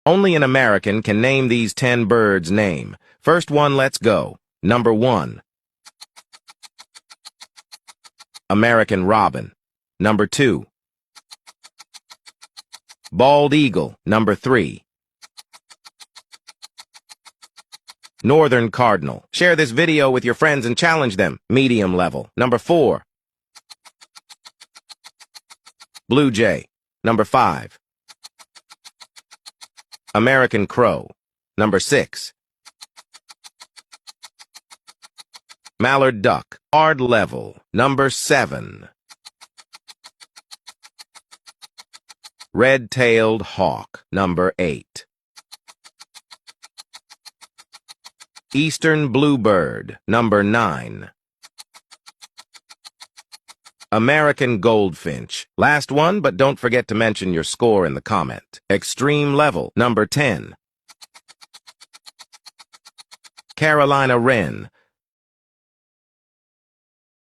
Only an American can name these 10 birds' name. First one, let's go. Number 1. American robin. Number 2. Bald eagle. Number 3. Northern cardinal. Share this video with your friends and challenge them. Medium level. Number 4. Blue jay. Number 5. American crow. Number 6. Mallard duck. Hard level. Number 7. Red-tailed hawk. Number 8. Eastern bluebird. Number 9. American goldfinch. Last one, but don't forget to mention your score in the comment. Extreme level. Number 10. Carolina wren.